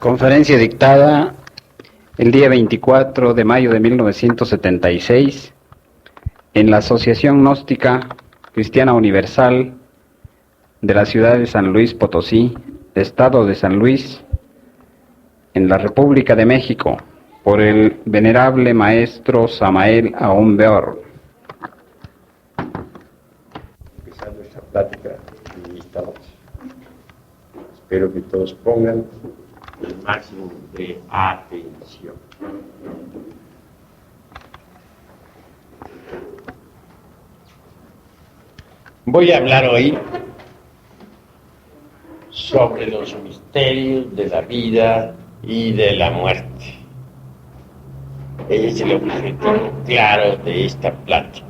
Conferencia dictada el día 24 de mayo de 1976 en la Asociación Gnóstica Cristiana Universal de la ciudad de San Luis Potosí, Estado de San Luis, en la República de México, por el venerable maestro Samael Aún Weor. Empezando esta plática en esta noche. Espero que todos pongan el máximo de atención. Voy a hablar hoy sobre los misterios de la vida y de la muerte. Ese es el objetivo claro de esta plática.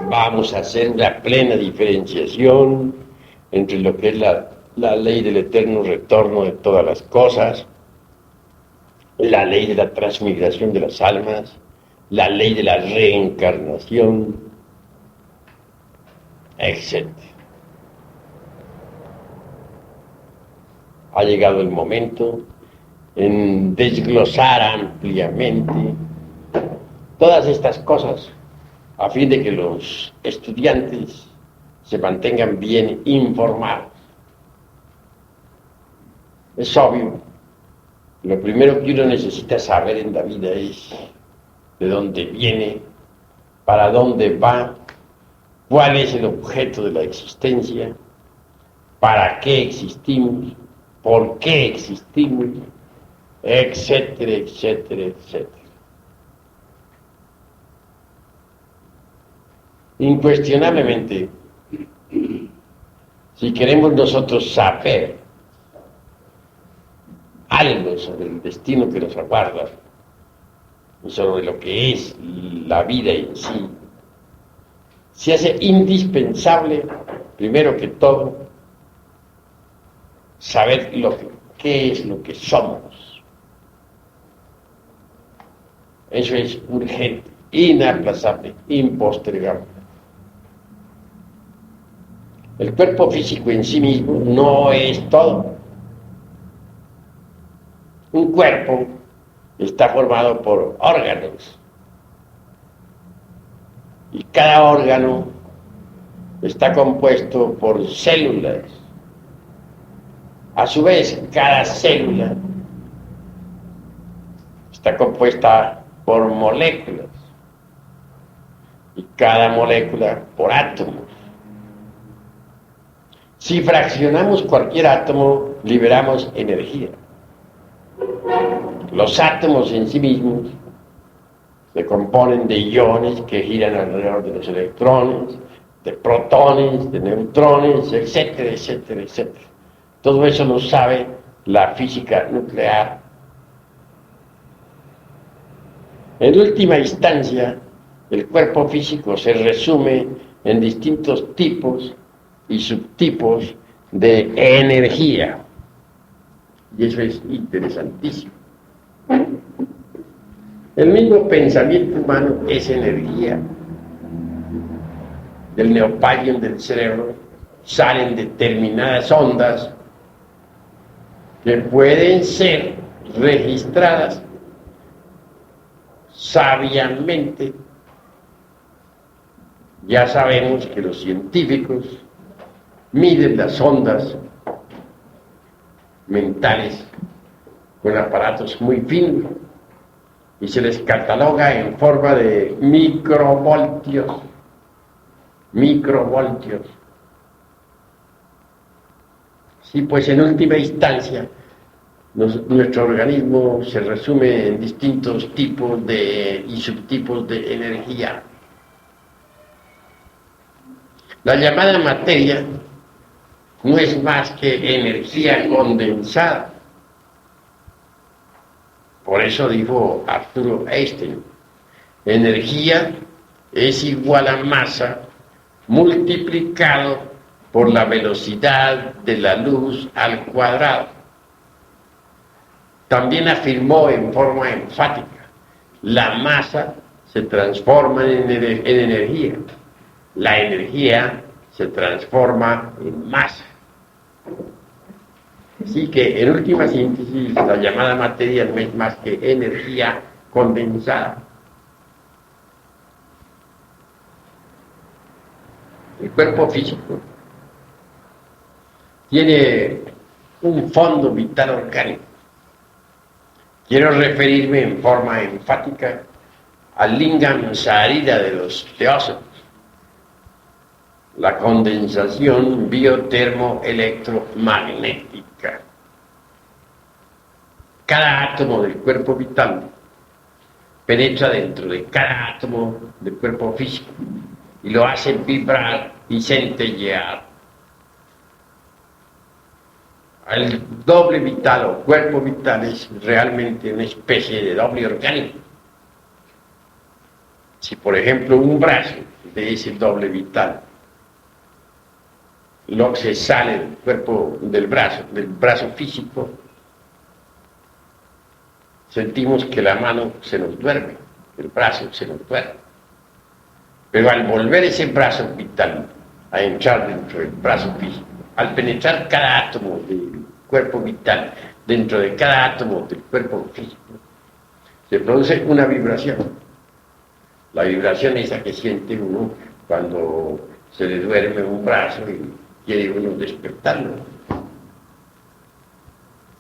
Vamos a hacer una plena diferenciación entre lo que es la ley del eterno retorno de todas las cosas, la ley de la transmigración de las almas, la ley de la reencarnación, etc. Ha llegado el momento en desglosar ampliamente todas estas cosas a fin de que los estudiantes se mantengan bien informados. Es obvio, lo primero que uno necesita saber en la vida es de dónde viene, para dónde va, cuál es el objeto de la existencia, para qué existimos, por qué existimos, etcétera, etcétera, etcétera. Incuestionablemente, si queremos nosotros saber algo sobre el destino que nos aguarda y sobre lo que es la vida en sí, se hace indispensable, primero que todo, saber qué es lo que somos. Eso es urgente, inaplazable, impostergable. El cuerpo físico en sí mismo no es todo. Un cuerpo está formado por órganos y cada órgano está compuesto por células. A su vez, cada célula está compuesta por moléculas y cada molécula por átomos. Si fraccionamos cualquier átomo, liberamos energía. Los átomos en sí mismos se componen de iones que giran alrededor de los electrones, de protones, de neutrones, etcétera, etcétera, etcétera. Todo eso lo sabe la física nuclear. En última instancia, el cuerpo físico se resume en distintos tipos y subtipos de energía. Y eso es interesantísimo. El mismo pensamiento humano es energía. Del neopalium del cerebro salen determinadas ondas que pueden ser registradas sabiamente. Ya sabemos que los científicos miden las ondas mentales con aparatos muy finos y se les cataloga en forma de microvoltios. Sí, pues en última instancia nuestro organismo se resume en distintos tipos y subtipos de energía. La llamada materia no es más que energía condensada. Por eso dijo Arturo Einstein, energía es igual a masa multiplicado por la velocidad de la luz al cuadrado. También afirmó en forma enfática, la masa se transforma en energía, la energía se transforma en masa. Así que en última síntesis, la llamada materia no es más que energía condensada. El cuerpo físico tiene un fondo vital orgánico. Quiero referirme en forma enfática al lingam sarira de los teósofos, la condensación biotermoelectromagnética. Cada átomo del cuerpo vital penetra dentro de cada átomo del cuerpo físico y lo hace vibrar y centellear. El doble vital o cuerpo vital es realmente una especie de doble orgánico. Si por ejemplo un brazo de ese doble vital lo que se sale del cuerpo del brazo físico, sentimos que la mano se nos duerme, el brazo se nos duerme. Pero al volver ese brazo vital a entrar dentro del brazo físico, al penetrar cada átomo del cuerpo vital dentro de cada átomo del cuerpo físico, se produce una vibración. La vibración es la que siente uno cuando se le duerme un brazo y quiere uno despertarlo.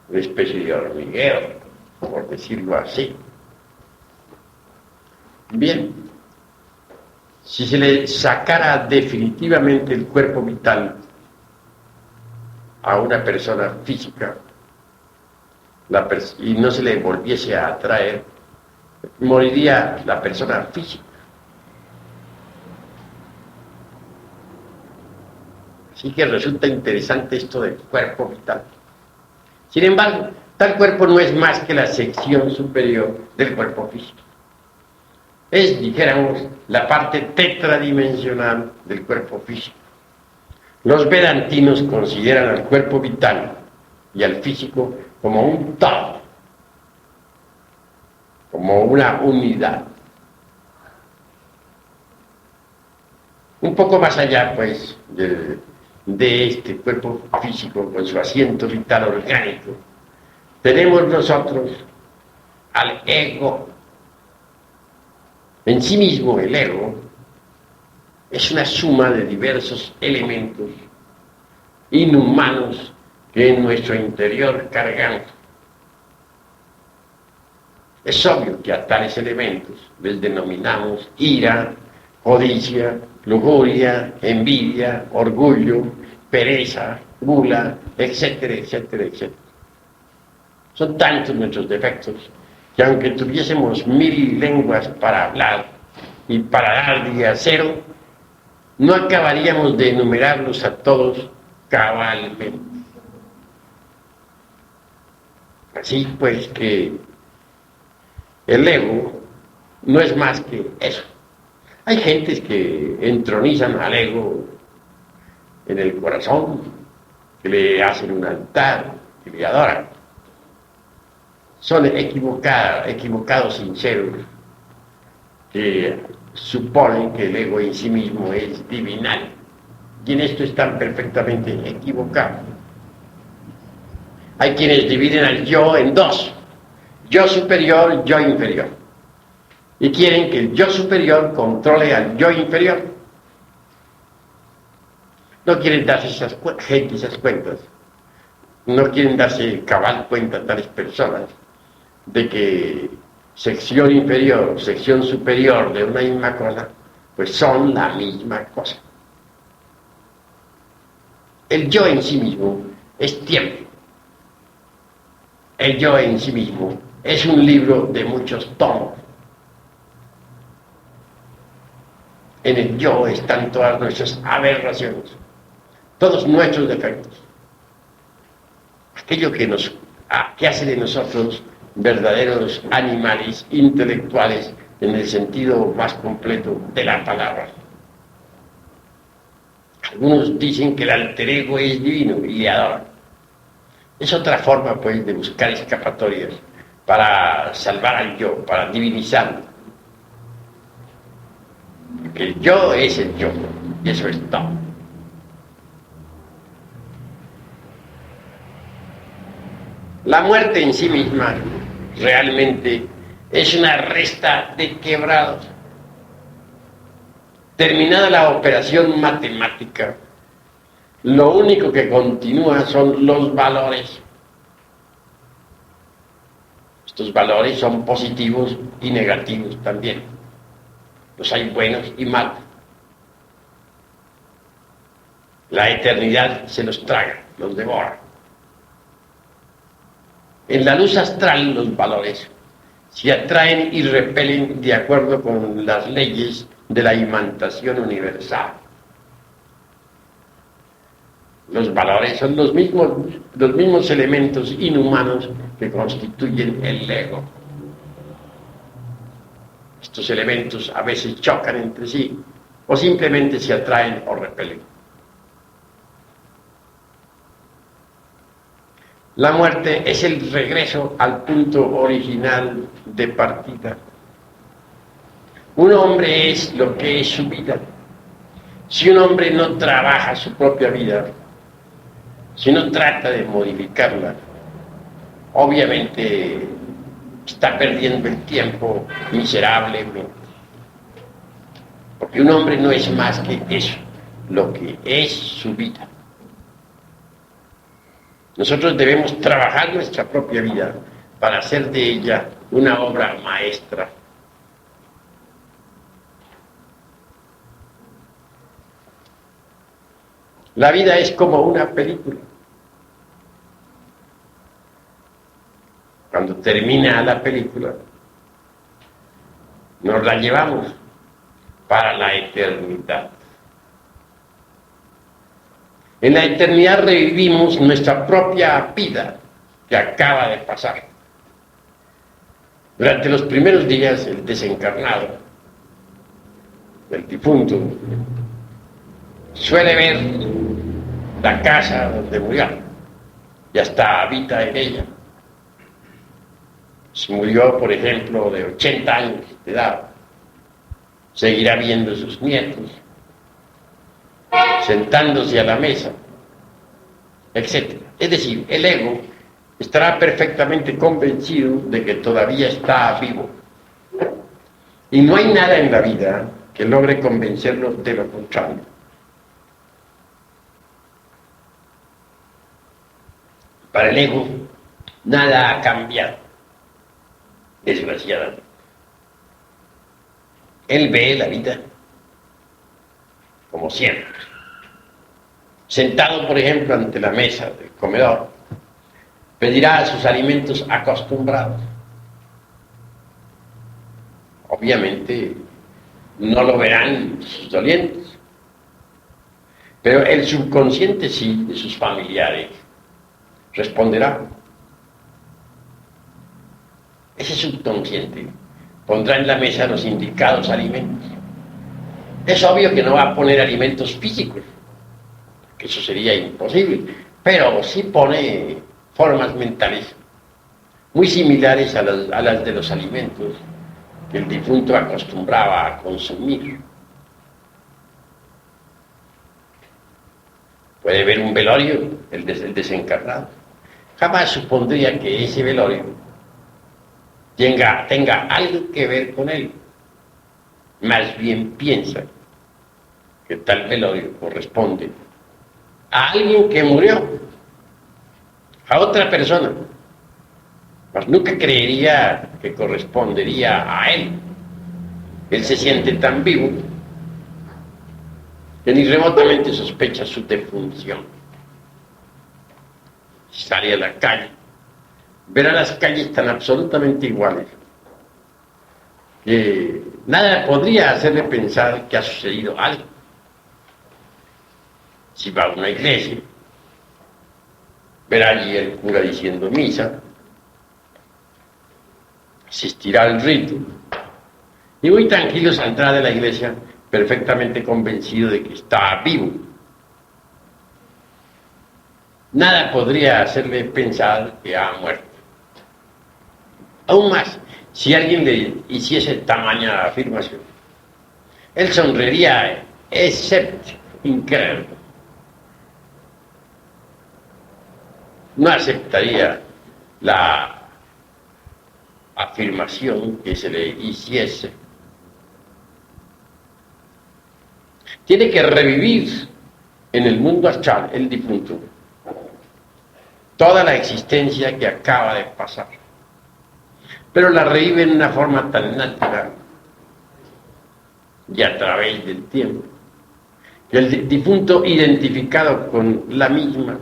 Una especie de hormigueo, por decirlo así. Bien, si se le sacara definitivamente el cuerpo vital a una persona física y no se le volviese a atraer, moriría la persona física. Así que resulta interesante esto del cuerpo vital. Sin embargo, tal cuerpo no es más que la sección superior del cuerpo físico. Es, dijéramos, la parte tetradimensional del cuerpo físico. Los vedantinos consideran al cuerpo vital y al físico como un todo, como una unidad. Un poco más allá, pues, de este cuerpo físico con su asiento vital orgánico, tenemos nosotros al ego. En sí mismo el ego es una suma de diversos elementos inhumanos que en nuestro interior cargamos. Es obvio que a tales elementos les denominamos ira, codicia, lujuria, envidia, orgullo, pereza, gula, etcétera, etcétera, etcétera. Son tantos nuestros defectos que aunque tuviésemos 1000 lenguas para hablar y para dar día cero, no acabaríamos de enumerarlos a todos cabalmente. Así pues que el ego no es más que eso. Hay gentes que entronizan al ego en el corazón, que le hacen un altar, que le adoran. Son equivocados sinceros, que suponen que el ego en sí mismo es divinal. Y en esto están perfectamente equivocados. Hay quienes dividen al yo en dos: yo superior, yo inferior. Y quieren que el yo superior controle al yo inferior. No quieren darse esas cuentas. No quieren darse cabal cuenta tales personas de que sección inferior, sección superior de una misma cosa, pues son la misma cosa. El yo en sí mismo es tiempo. El yo en sí mismo es un libro de muchos tomos. En el yo están todas nuestras aberraciones, todos nuestros defectos. Aquello que hace de nosotros verdaderos animales intelectuales en el sentido más completo de la palabra. Algunos dicen que el alter ego es divino y le adoran. Es otra forma, pues, de buscar escapatorias para salvar al yo, para divinizarlo. Porque el yo es el yo, y eso es todo. La muerte en sí misma realmente es una resta de quebrados. Terminada la operación matemática, lo único que continúa son los valores. Estos valores son positivos y negativos también. Los hay buenos y malos. La eternidad se los traga, los devora. En la luz astral los valores se atraen y repelen de acuerdo con las leyes de la imantación universal. Los valores son los mismos elementos inhumanos que constituyen el ego. Estos elementos a veces chocan entre sí o simplemente se atraen o repelen. La muerte es el regreso al punto original de partida. Un hombre es lo que es su vida. Si un hombre no trabaja su propia vida, si no trata de modificarla, obviamente está perdiendo el tiempo miserablemente. Porque un hombre no es más que eso, lo que es su vida. Nosotros debemos trabajar nuestra propia vida para hacer de ella una obra maestra. La vida es como una película. Cuando termina la película, nos la llevamos para la eternidad. En la eternidad revivimos nuestra propia vida que acaba de pasar. Durante los primeros días, el desencarnado, el difunto, suele ver la casa donde murió y hasta habita en ella. Si murió, por ejemplo, de 80 años de edad, seguirá viendo a sus nietos, sentándose a la mesa, etc. Es decir, el ego estará perfectamente convencido de que todavía está vivo. Y no hay nada en la vida que logre convencerlo de lo contrario. Para el ego, nada ha cambiado, desgraciadamente. Él ve la vida como siempre. Sentado, por ejemplo, ante la mesa del comedor, pedirá sus alimentos acostumbrados. Obviamente, no lo verán sus dolientes, pero el subconsciente sí, de sus familiares, responderá. Ese subconsciente pondrá en la mesa los indicados alimentos. Es obvio que no va a poner alimentos físicos, que eso sería imposible, pero sí pone formas mentales muy similares a las de los alimentos que el difunto acostumbraba a consumir. Puede ver un velorio, el desencarnado. Jamás supondría que ese velorio tenga algo que ver con él. Más bien piensa que tal velorio corresponde a alguien que murió, a otra persona, mas nunca creería que correspondería a él. Él se siente tan vivo que ni remotamente sospecha su defunción. Sale a la calle, verá las calles tan absolutamente iguales que nada podría hacerle pensar que ha sucedido algo. Si va a una iglesia, verá allí el cura diciendo misa, asistirá al rito y muy tranquilo saldrá de la iglesia perfectamente convencido de que está vivo. Nada podría hacerle pensar que ha muerto. Aún más, si alguien le hiciese tamaña afirmación, él sonreiría escéptico, incrédulo. No aceptaría la afirmación que se le hiciese. Tiene que revivir en el mundo astral el difunto toda la existencia que acaba de pasar, pero la revive en una forma tan natural y a través del tiempo que el difunto, identificado con la misma,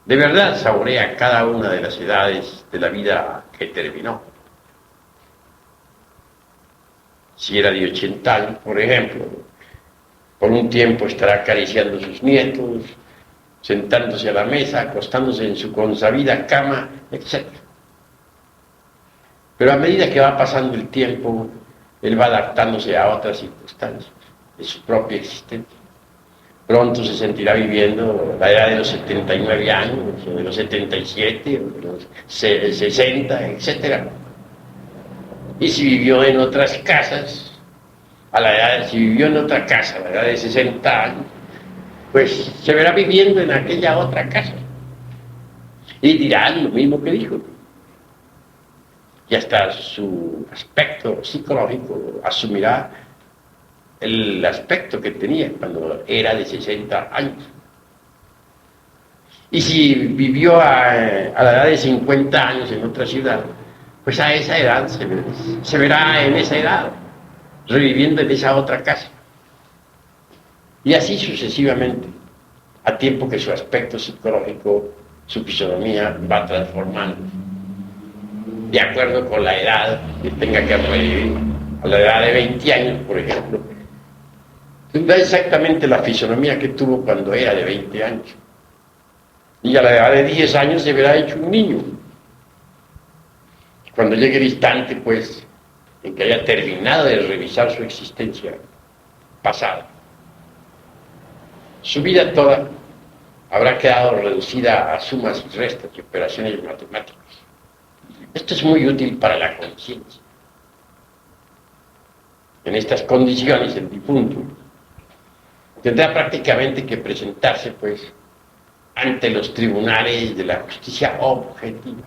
de verdad saborea cada una de las edades de la vida que terminó. Si era de 80 años, por ejemplo, por un tiempo estará acariciando a sus nietos, sentándose a la mesa, acostándose en su consabida cama, etc. Pero a medida que va pasando el tiempo, él va adaptándose a otras circunstancias de su propia existencia. Pronto se sentirá viviendo la edad de los 79 años, o de los 77, o de los 60, etc. Y si vivió en otras casas, si vivió en otra casa a la edad de 60 años, pues se verá viviendo en aquella otra casa. Y dirá lo mismo que dijo. Y hasta su aspecto psicológico asumirá el aspecto que tenía cuando era de 60 años. Y si vivió a la edad de 50 años en otra ciudad, pues a esa edad se verá en esa edad, reviviendo en esa otra casa. Y así sucesivamente, a tiempo que su aspecto psicológico, su fisonomía va transformando, de acuerdo con la edad que tenga que revivir. A la edad de 20 años, por ejemplo, tendrá exactamente la fisonomía que tuvo cuando era de 20 años. Y a la edad de 10 años se verá hecho un niño. Cuando llegue el instante, pues, en que haya terminado de revisar su existencia pasada, su vida toda habrá quedado reducida a sumas y restas y operaciones matemáticas. Esto es muy útil para la conciencia. En estas condiciones, el difunto tendrá prácticamente que presentarse, pues, ante los tribunales de la justicia objetiva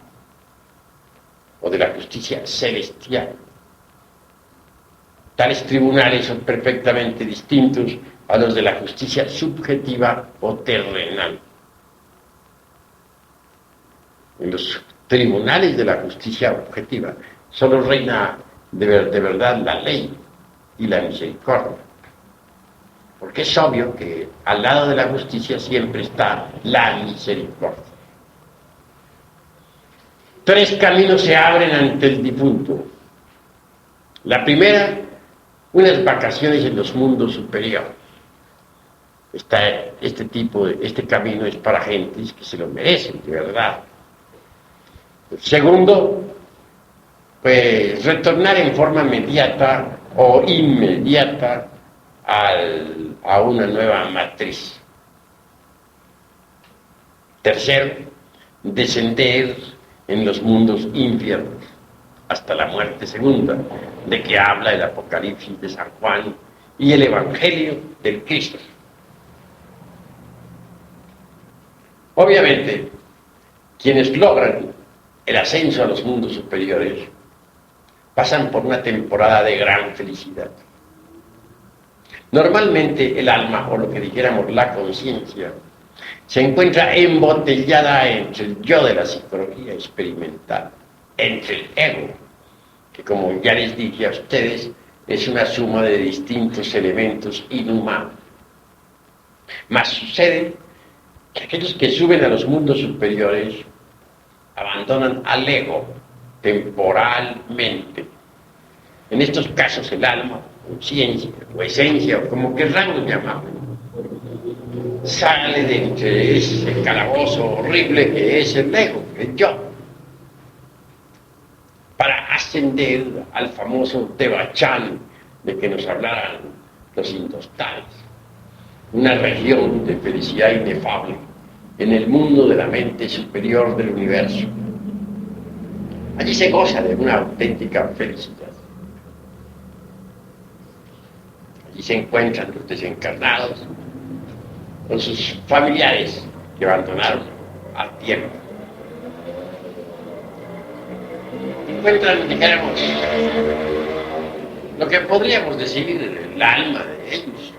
o de la justicia celestial. Tales tribunales son perfectamente distintos a los de la justicia subjetiva o terrenal. En los tribunales de la justicia objetiva solo reina de verdad la ley y la misericordia, porque es obvio que al lado de la justicia siempre está la misericordia. 3 caminos se abren ante el difunto. La primera, unas vacaciones en los mundos superiores. Este camino es para gentes que se lo merecen, de verdad. El segundo, pues retornar en forma inmediata o inmediata a una nueva matriz. Tercero, descender en los mundos infiernos hasta la muerte segunda, de que habla el Apocalipsis de San Juan y el Evangelio del Cristo. Obviamente, quienes logran el ascenso a los mundos superiores pasan por una temporada de gran felicidad. Normalmente el alma, o lo que dijéramos la conciencia, se encuentra embotellada entre el yo de la psicología experimental, entre el ego, que como ya les dije a ustedes, es una suma de distintos elementos inhumanos. Mas sucede que aquellos que suben a los mundos superiores abandonan al ego temporalmente. En estos casos el alma, conciencia o esencia, o como querramos llamarlo, sale de entre ese calabozo horrible que es el ego, el yo, para ascender al famoso Devachan de que nos hablaran los hindúes, una región de felicidad inefable en el mundo de la mente superior del universo. Allí se goza de una auténtica felicidad. Allí se encuentran los desencarnados con sus familiares que abandonaron al tiempo. encuentran, dijéramos, lo que podríamos decir el alma de ellos.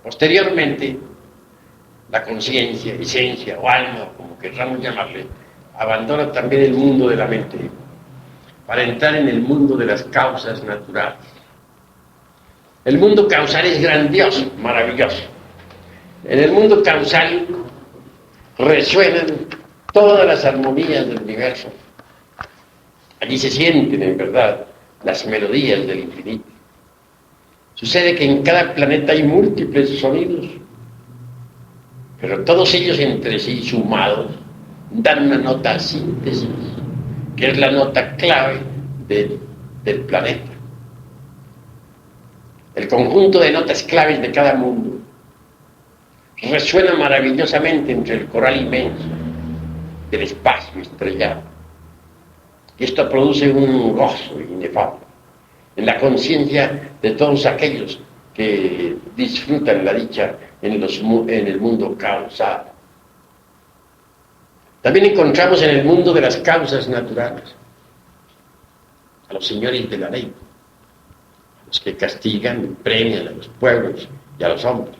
Posteriormente, la conciencia, esencia o alma, como queramos llamarle, abandona también el mundo de la mente para entrar en el mundo de las causas naturales. El mundo causal es grandioso, maravilloso. En el mundo causal resuenan todas las armonías del universo. Allí se sienten, en verdad, las melodías del infinito. Sucede que en cada planeta hay múltiples sonidos, pero todos ellos entre sí sumados dan una nota síntesis, que es la nota clave del planeta. El conjunto de notas claves de cada mundo resuena maravillosamente entre el coral inmenso del espacio estrellado. Y esto produce un gozo inefable en la conciencia de todos aquellos que disfrutan la dicha en el mundo causal. También encontramos en el mundo de las causas naturales a los señores de la ley, a los que castigan y premian a los pueblos y a los hombres.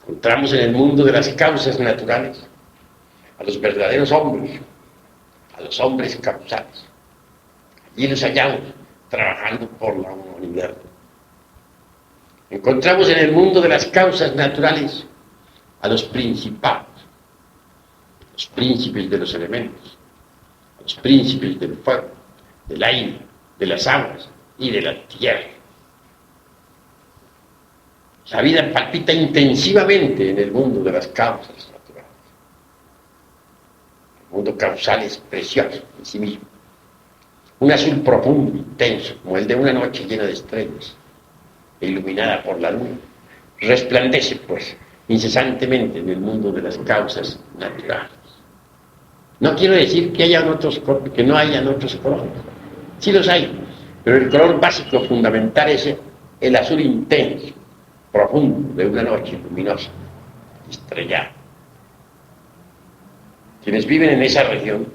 Encontramos en el mundo de las causas naturales a los verdaderos hombres, a los hombres causales. Allí los hallamos trabajando por la humanidad. Encontramos en el mundo de las causas naturales a los principados, los príncipes de los elementos, a los príncipes del fuego, del aire, de las aguas y de la tierra. La vida palpita intensivamente en el mundo de las causas naturales. El mundo causal es precioso en sí mismo. Un azul profundo, intenso, como el de una noche llena de estrellas, iluminada por la luna, resplandece, pues, incesantemente en el mundo de las causas naturales. No quiero decir que no hayan otros colores. Sí los hay, pero el color básico fundamental es el azul intenso, profundo de una noche luminosa, estrellada. Quienes viven en esa región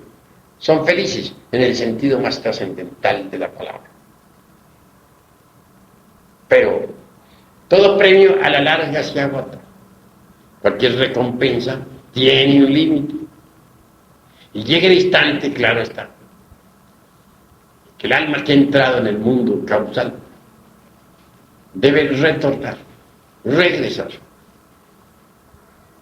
son felices en el sentido más trascendental de la palabra. Pero todo premio a la larga se agota. Cualquier recompensa tiene un límite. Y llega el instante, claro está, que el alma que ha entrado en el mundo causal debe retornar, regresar,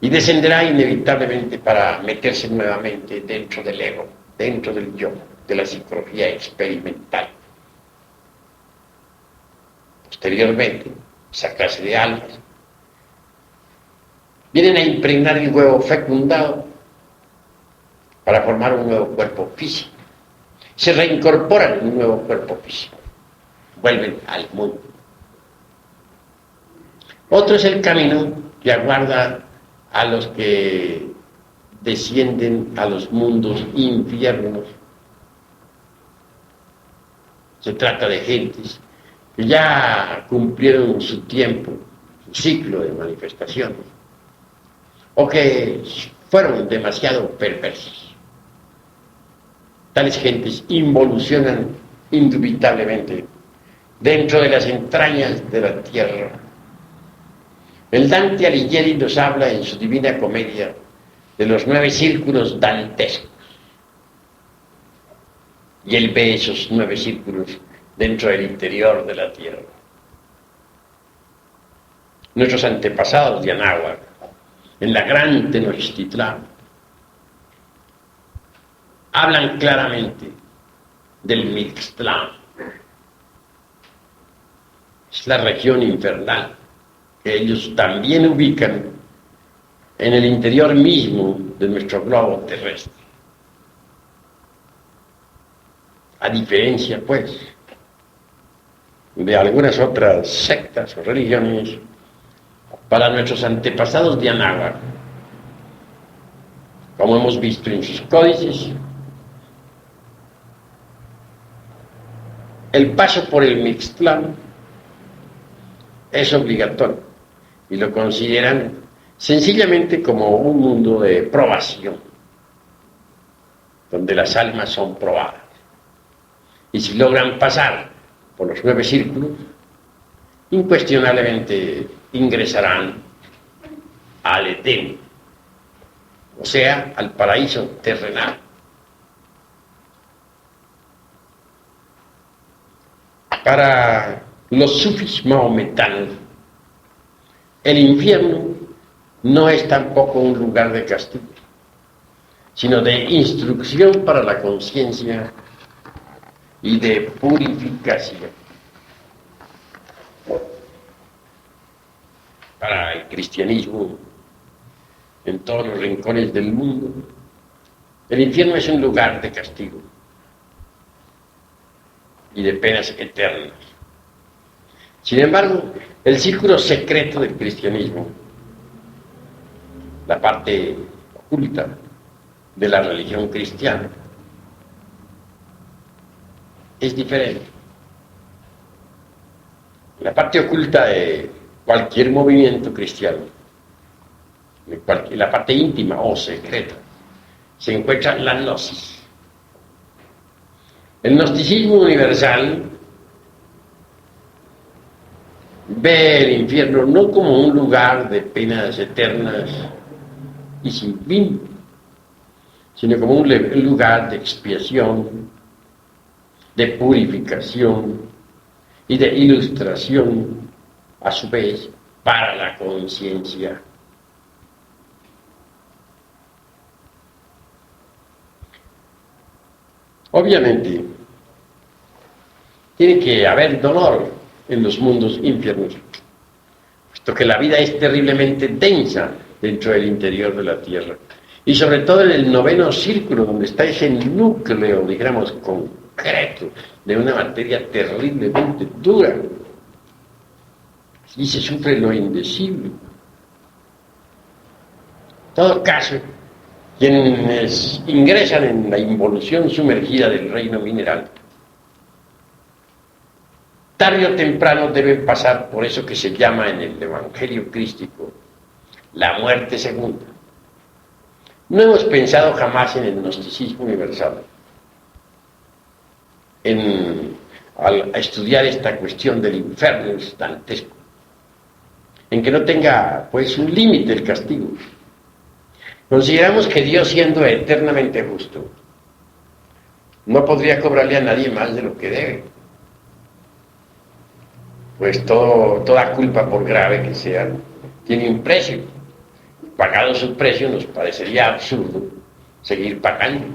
y descenderá inevitablemente para meterse nuevamente dentro del ego, dentro del yo, de la psicología experimental. Posteriormente, esa clase de almas vienen a impregnar el huevo fecundado para formar un nuevo cuerpo físico. Se reincorporan en un nuevo cuerpo físico. Vuelven al mundo. Otro es el camino que aguarda a los que descienden a los mundos infiernos. Se trata de gentes que ya cumplieron su tiempo, su ciclo de manifestaciones, o que fueron demasiado perversos. Tales gentes involucionan indubitablemente dentro de las entrañas de la tierra. El Dante Alighieri nos habla en su Divina Comedia de los 9 círculos dantescos. Y él ve esos 9 círculos dentro del interior de la tierra. Nuestros antepasados de Anáhuac, en la gran Tenochtitlán, hablan claramente del Mixtlán. Es la región infernal que ellos también ubican en el interior mismo de nuestro globo terrestre. A diferencia, pues, de algunas otras sectas o religiones, para nuestros antepasados de Anáhuac, como hemos visto en sus códices, el paso por el Mixtlán es obligatorio y lo consideran sencillamente como un mundo de probación. donde las almas son probadas. Y si logran pasar por los 9 círculos, incuestionablemente ingresarán al Edén, o sea, al paraíso terrenal. Para los sufis mahometanos, el infierno no es tampoco un lugar de castigo, sino de instrucción para la conciencia y de purificación. Para el cristianismo, en todos los rincones del mundo, el infierno es un lugar de castigo y de penas eternas. Sin embargo, el círculo secreto del cristianismo, la parte oculta de la religión cristiana, es diferente. La parte oculta de cualquier movimiento cristiano, la parte íntima o secreta, se encuentra la gnosis. El gnosticismo universal ve el infierno no como un lugar de penas eternas y sin fin, sino como un lugar de expiación, de purificación y de ilustración, a su vez, para la conciencia. Obviamente, tiene que haber dolor en los mundos infiernos, puesto que la vida es terriblemente densa dentro del interior de la tierra, y sobre todo en el 9º círculo, donde está ese núcleo, digamos, concreto de una materia terriblemente dura, y se sufre lo indecible. En todo caso, quienes ingresan en la involución sumergida del reino mineral, tarde o temprano deben pasar por eso que se llama en el Evangelio crístico la muerte segunda. No hemos pensado jamás en el gnosticismo universal, al estudiar esta cuestión del infierno dantesco, en que no tenga pues un límite el castigo. Consideramos que Dios, siendo eternamente justo, no podría cobrarle a nadie más de lo que debe, pues toda culpa, por grave que sea, tiene un precio. Pagado su precio, nos parecería absurdo seguir pagando.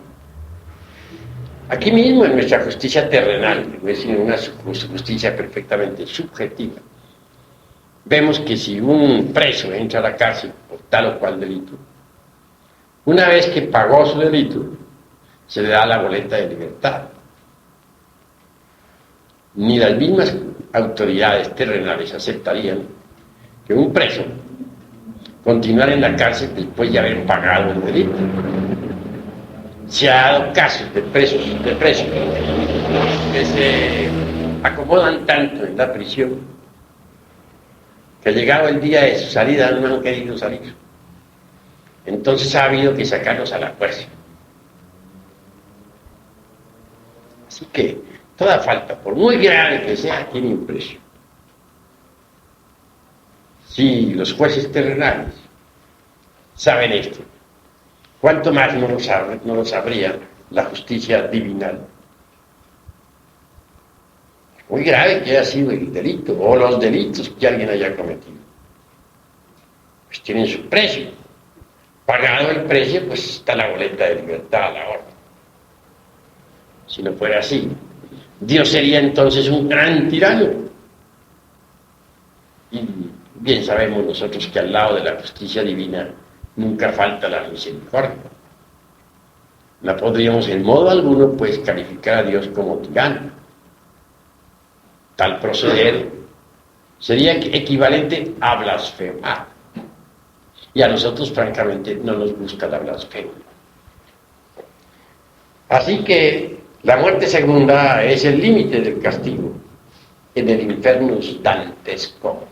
Aquí mismo, en nuestra justicia terrenal, que no es sino una justicia perfectamente subjetiva, vemos que si un preso entra a la cárcel por tal o cual delito, una vez que pagó su delito, se le da la boleta de libertad. Ni las mismas autoridades terrenales aceptarían que un preso continuara en la cárcel después de haber pagado el delito. Se ha dado casos de presos que se acomodan tanto en la prisión que llegado el día de su salida no han querido salir. Entonces ha habido que sacarlos a la fuerza. Así que toda falta, por muy grave que sea, tiene un precio. Si los jueces terrenales saben esto, ¿cuánto más no lo sabría la justicia divinal? Muy grave que haya sido el delito o los delitos que alguien haya cometido, pues tienen su precio. Pagado el precio, pues está la boleta de libertad a la orden. Si no fuera así, Dios sería entonces un gran tirano. Y bien sabemos nosotros que al lado de la justicia divina nunca falta la misericordia. No podríamos en modo alguno pues calificar a Dios como tirano. Tal proceder sería equivalente a blasfemar. Y a nosotros, francamente, no nos gusta la blasfemia. Así que la muerte segunda es el límite del castigo en el infierno dantesco.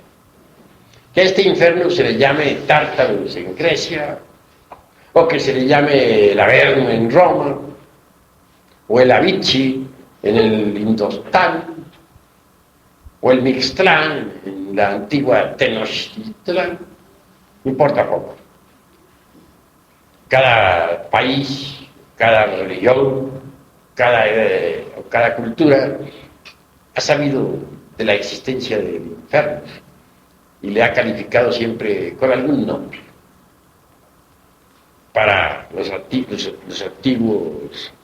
Que este infierno se le llame Tártaros en Grecia, o que se le llame el Averno en Roma, o el Avicii en el Indostán, o el Mixtlán en la antigua Tenochtitlán, no importa poco. Cada país, cada religión, cada cultura ha sabido de la existencia del infierno y le ha calificado siempre con algún nombre. Para los antiguos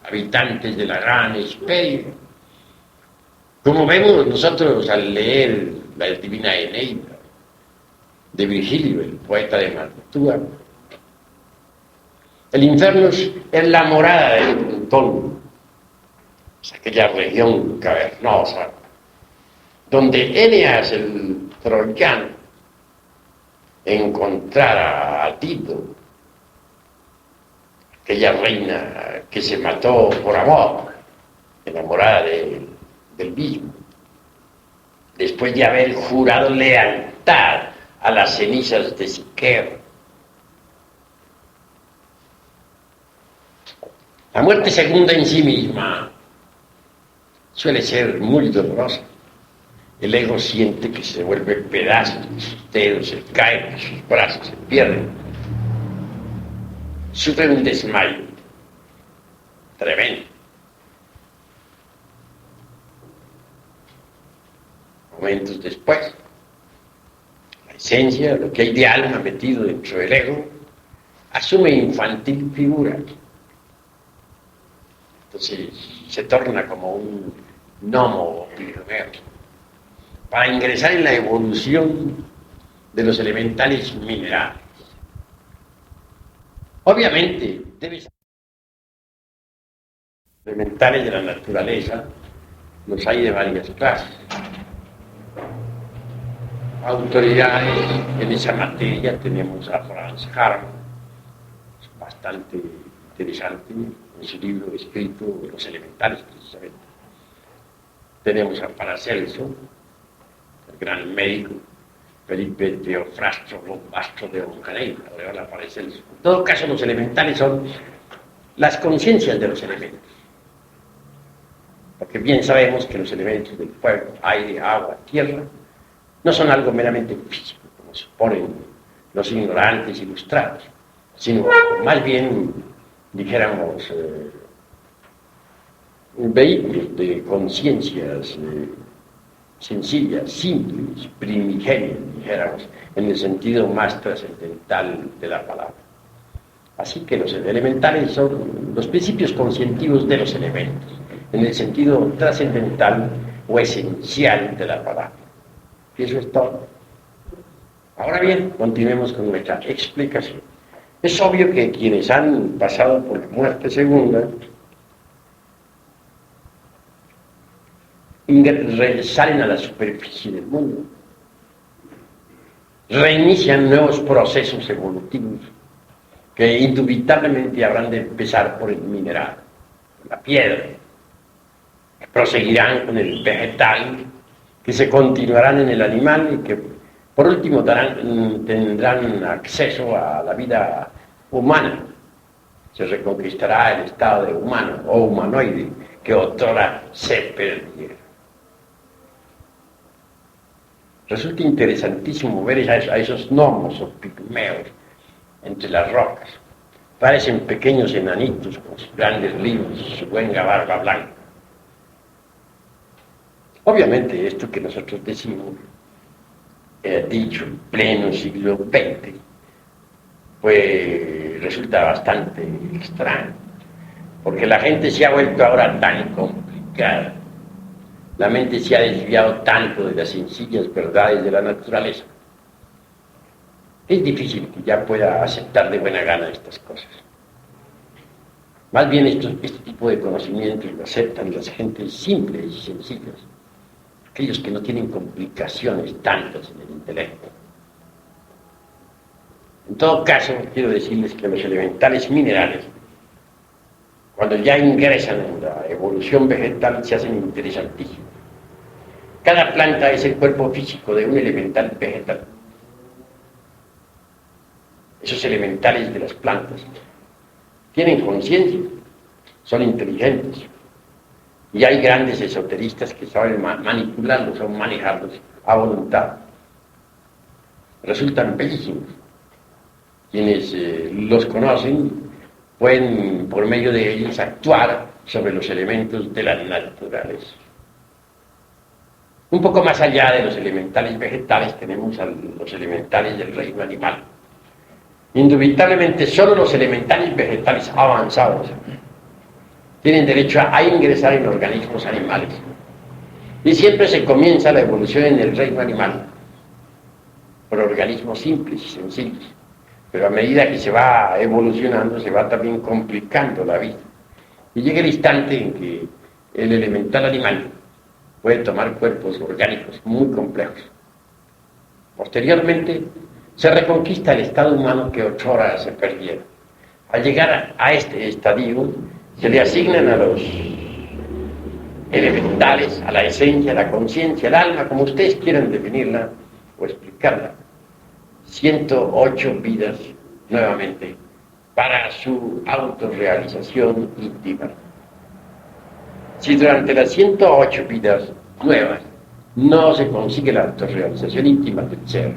habitantes de la gran Hesperia. Como vemos nosotros al leer la Divina Eneida de Virgilio, el poeta de Mantua, el infierno es la morada del Plutón, es aquella región cavernosa, donde Eneas, el troyano, encontrara a Tito, aquella reina que se mató por amor, enamorada del mismo, después de haber jurado lealtad a las cenizas de Siqueo. La muerte segunda en sí misma suele ser muy dolorosa. El ego siente que se vuelve pedazos, sus dedos se caen, sus brazos se pierden. Sufre un desmayo tremendo. Momentos después, la esencia, lo que hay de alma metido dentro del ego, asume infantil figura. Entonces se torna como un gnomo pigmeo para ingresar en la evolución de los elementales minerales. Obviamente, debe ser elementales de la naturaleza, los hay de varias clases. Autoridades en esa materia tenemos a Franz Hartmann, es bastante interesante en su libro escrito Los elementales, precisamente. Tenemos a Paracelso, el gran médico, Felipe Teofrastro Lombastro de Oncaney, ahora Paracelso. En todo caso, los elementales son las conciencias de los elementos. Porque bien sabemos que los elementos del fuego, aire, agua, tierra, no son algo meramente físico, como suponen los ignorantes ilustrados, sino más bien, dijéramos, vehículos de conciencias sencillas, simples, primigenias, dijéramos, en el sentido más trascendental de la palabra. Así que los elementales son los principios conscientivos de los elementos, en el sentido trascendental o esencial de la palabra. Y eso es todo. Ahora bien, continuemos con nuestra explicación. Es obvio que quienes han pasado por la muerte segunda salen a la superficie del mundo, reinician nuevos procesos evolutivos que indubitablemente habrán de empezar por el mineral, la piedra, que proseguirán con el vegetal, que se continuarán en el animal y que por último tendrán acceso a la vida humana. Se reconquistará el estado de humano o humanoide que otrora se perdiera. Resulta interesantísimo ver a esos gnomos o pigmeos entre las rocas. Parecen pequeños enanitos con sus grandes libros y su buena barba blanca. Obviamente esto que nosotros decimos, dicho en pleno siglo XX, pues resulta bastante extraño, porque la gente se ha vuelto ahora tan complicada, la mente se ha desviado tanto de las sencillas verdades de la naturaleza. Es difícil que ya pueda aceptar de buena gana estas cosas. Más bien este tipo de conocimientos lo aceptan las gentes simples y sencillas, aquellos que no tienen complicaciones tantas en el intelecto. En todo caso, quiero decirles que los elementales minerales, cuando ya ingresan en la evolución vegetal, se hacen interesantísimos. Cada planta es el cuerpo físico de un elemental vegetal. Esos elementales de las plantas tienen conciencia, son inteligentes, Y hay grandes esoteristas que saben manipularlos o manejarlos a voluntad. Resultan bellísimos. Quienes los conocen pueden, por medio de ellos, actuar sobre los elementos de la naturaleza. Un poco más allá de los elementales vegetales tenemos a los elementales del reino animal. Indubitablemente solo los elementales vegetales avanzados tienen derecho a ingresar en organismos animales. Y siempre se comienza la evolución en el reino animal por organismos simples y sencillos. Pero a medida que se va evolucionando, se va también complicando la vida. Y llega el instante en que el elemental animal puede tomar cuerpos orgánicos muy complejos. Posteriormente, se reconquista el estado humano que otrora se perdiera. Al llegar a este estadio, se le asignan a los elementales, a la esencia, a la conciencia, al alma, como ustedes quieran definirla o explicarla, 108 vidas nuevamente para su autorrealización íntima. Si durante las 108 vidas nuevas no se consigue la autorrealización íntima del ser,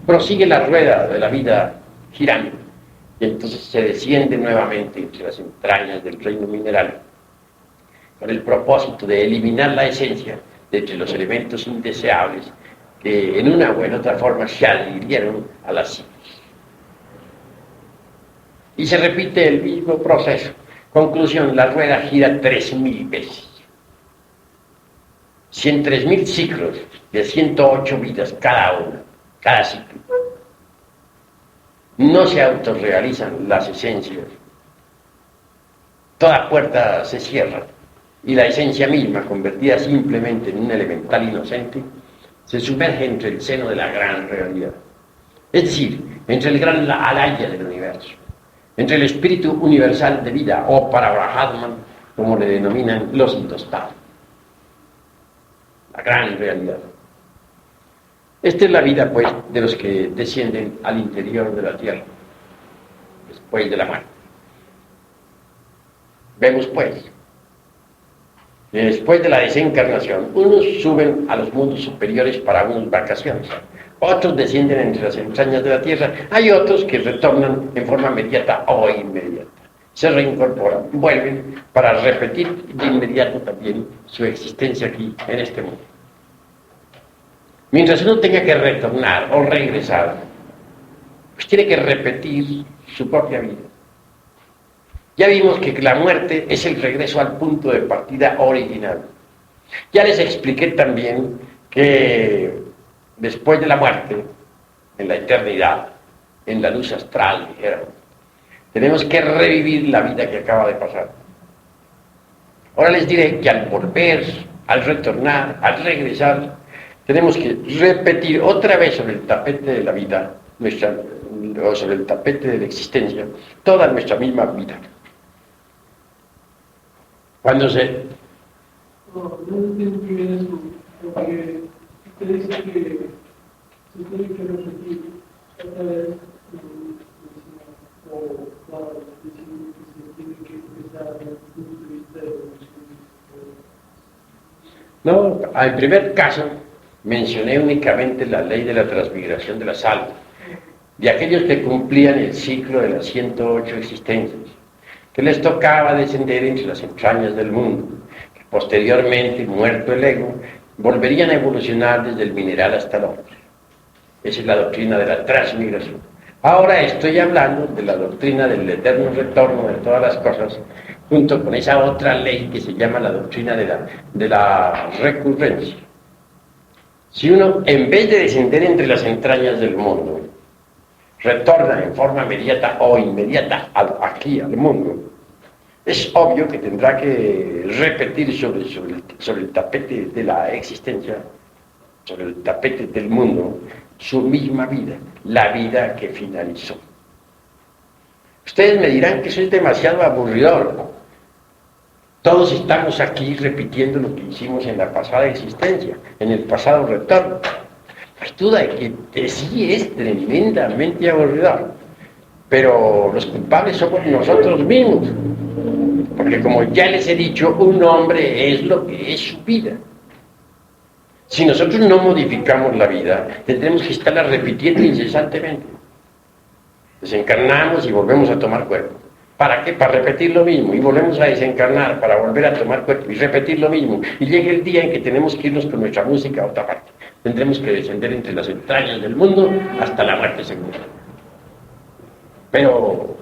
prosigue la rueda de la vida girando y entonces se desciende nuevamente entre las entrañas del reino mineral con el propósito de eliminar la esencia de entre los elementos indeseables que en una o en otra forma se adhirieron a la psiquis. Y se repite el mismo proceso. Conclusión, la rueda gira 3000 veces. Si en 3000 ciclos de 108 vidas cada una, cada ciclo, no se autorrealizan las esencias, toda puerta se cierra y la esencia misma, convertida simplemente en un elemental inocente, se sumerge entre el seno de la gran realidad. Es decir, entre el gran alaya del universo, entre el espíritu universal de vida, o para Brahman, como le denominan los intostados. La gran realidad. Esta es la vida, pues, de los que descienden al interior de la tierra, después de la muerte. Vemos, pues, que después de la desencarnación, unos suben a los mundos superiores para unas vacaciones, otros descienden entre las entrañas de la tierra, hay otros que retornan en forma inmediata o inmediata, se reincorporan, vuelven para repetir de inmediato también su existencia aquí en este mundo. Mientras uno tenga que retornar o regresar, pues tiene que repetir su propia vida. Ya vimos que la muerte es el regreso al punto de partida original. Ya les expliqué también que después de la muerte, en la eternidad, en la luz astral, dijeron, tenemos que revivir la vida que acaba de pasar. Ahora les diré que al volver, al retornar, al regresar, tenemos que repetir otra vez sobre el tapete de la vida, o sobre el tapete de la existencia, toda nuestra misma vida. Cuando se... No entiendo muy bien eso, porque usted dice que se tiene que repetir otra vez, o claro, decir que se tiene que empezar desde el punto de vista de No, al primer caso mencioné únicamente la ley de la transmigración de las almas, de aquellos que cumplían el ciclo de las 108 existencias, que les tocaba descender entre las entrañas del mundo, que posteriormente, muerto el ego, volverían a evolucionar desde el mineral hasta el hombre. Esa es la doctrina de la transmigración. Ahora estoy hablando de la doctrina del eterno retorno de todas las cosas, junto con esa otra ley que se llama la doctrina de la recurrencia. Si uno, en vez de descender entre las entrañas del mundo, retorna en forma inmediata o inmediata aquí al mundo, es obvio que tendrá que repetir sobre el tapete de la existencia, sobre el tapete del mundo, su misma vida, la vida que finalizó. Ustedes me dirán que eso es demasiado aburridor. Todos estamos aquí repitiendo lo que hicimos en la pasada existencia, en el pasado retorno. No hay duda de que sí es tremendamente aburridor, pero los culpables somos nosotros mismos. Porque como ya les he dicho, un hombre es lo que es su vida. Si nosotros no modificamos la vida, tendremos que estarla repitiendo incesantemente. Desencarnamos y volvemos a tomar cuerpo. ¿Para qué? Para repetir lo mismo. Y volvemos a desencarnar para volver a tomar cuerpo y repetir lo mismo. Y llega el día en que tenemos que irnos con nuestra música a otra parte. Tendremos que descender entre las entrañas del mundo hasta la muerte segura. Pero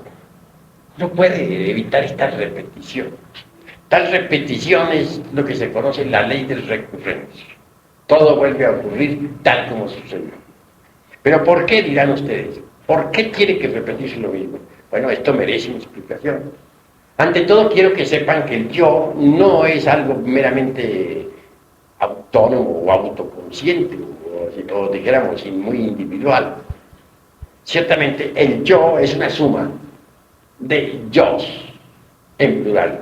no puede evitar esta repetición. Tal repetición es lo que se conoce la ley del recurrencia. Todo vuelve a ocurrir tal como sucedió. ¿Pero por qué, dirán ustedes? ¿Por qué tiene que repetirse lo mismo? Bueno, esto merece una explicación. Ante todo quiero que sepan que el yo no es algo meramente autónomo o autoconsciente, o dijéramos muy individual. Ciertamente el yo es una suma de yos en plural.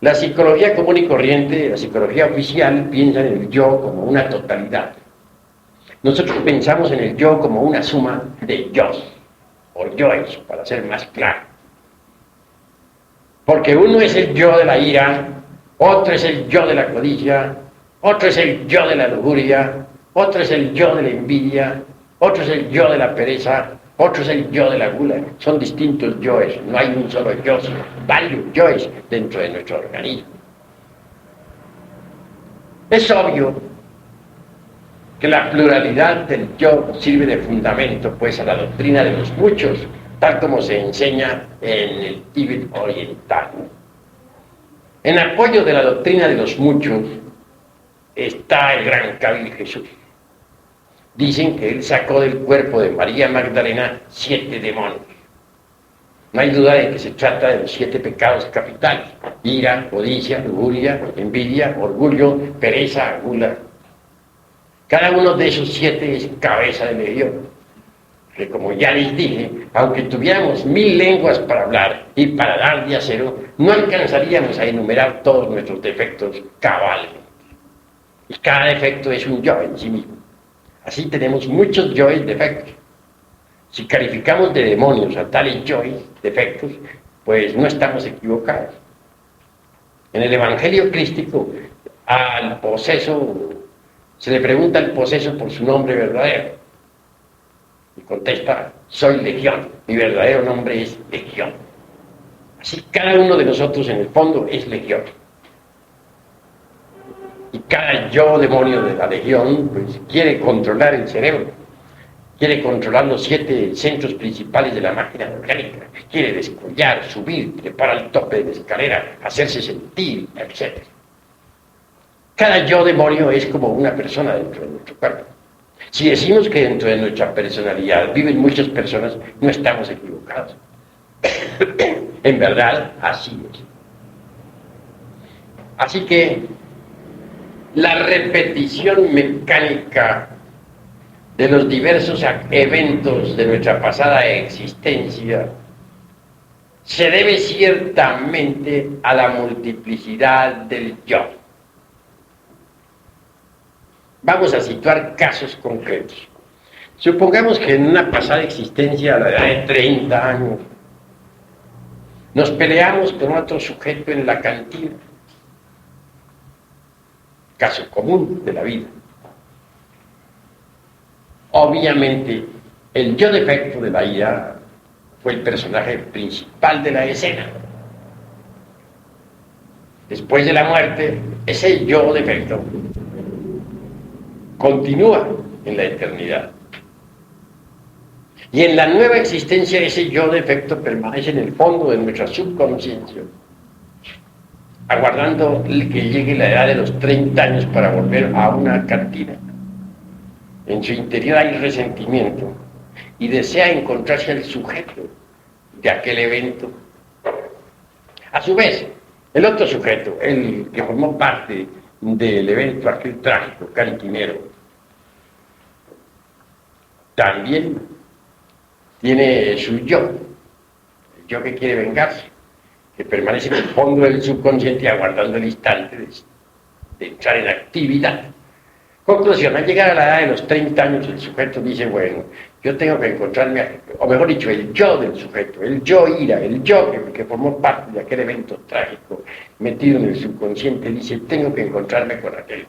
La psicología común y corriente, la psicología oficial, piensa en el yo como una totalidad. Nosotros pensamos en el yo como una suma de yos, o yoes, para ser más claro. Porque uno es el yo de la ira, otro es el yo de la codicia, otro es el yo de la lujuria, otro es el yo de la envidia, otro es el yo de la pereza, otro es el yo de la gula. Son distintos yoes, no hay un solo yo, sino varios yoes dentro de nuestro organismo. Es obvio que la pluralidad del yo sirve de fundamento pues a la doctrina de los muchos, tal como se enseña en el Tíbet oriental. En apoyo de la doctrina de los muchos está el gran Kabil Jesús. Dicen que él sacó del cuerpo de María Magdalena 7 demonios. No hay duda de que se trata de los 7 pecados capitales: ira, codicia, lujuria, envidia, orgullo, pereza, gula. Cada uno de esos 7 es cabeza de legión. Que como ya les dije, aunque tuviéramos 1000 lenguas para hablar y para dar de acero, no alcanzaríamos a enumerar todos nuestros defectos cabalmente. Y cada defecto es un yo en sí mismo. Así tenemos muchos yoes defectos. Si calificamos de demonios a tales yoes defectos, pues no estamos equivocados. En el Evangelio crístico, al poseso se le pregunta al poseso por su nombre verdadero. Y contesta: soy Legión, mi verdadero nombre es Legión. Así cada uno de nosotros en el fondo es Legión. Y cada yo demonio de la Legión pues quiere controlar el cerebro, quiere controlar los 7 centros principales de la máquina orgánica, quiere descollar, subir, trepar al tope de la escalera, hacerse sentir, etc. Cada yo demonio es como una persona dentro de nuestro cuerpo. Si decimos que dentro de nuestra personalidad viven muchas personas, no estamos equivocados. En verdad, así es. Así que la repetición mecánica de los diversos eventos de nuestra pasada existencia se debe ciertamente a la multiplicidad del yo. Vamos a situar casos concretos. Supongamos que en una pasada existencia, a la edad de 30 años, nos peleamos con otro sujeto en la cantina. Caso común de la vida. Obviamente, el yo defecto de la ira fue el personaje principal de la escena. Después de la muerte, ese yo defecto continúa en la eternidad. Y en la nueva existencia, ese yo defecto permanece en el fondo de nuestra subconsciencia, aguardando que llegue la edad de los 30 años para volver a una cantina. En su interior hay resentimiento y desea encontrarse al sujeto de aquel evento. A su vez, el otro sujeto, el que formó parte del evento aquel trágico, cantinero, también tiene su yo, el yo que quiere vengarse, que permanece en el fondo del subconsciente aguardando el instante de entrar en actividad. Conclusión: al llegar a la edad de los 30 años, el sujeto dice: bueno, Yo tengo que encontrarme, o mejor dicho, el yo del sujeto, el yo ira, el yo que formó parte de aquel evento trágico metido en el subconsciente, dice, tengo que encontrarme con aquel.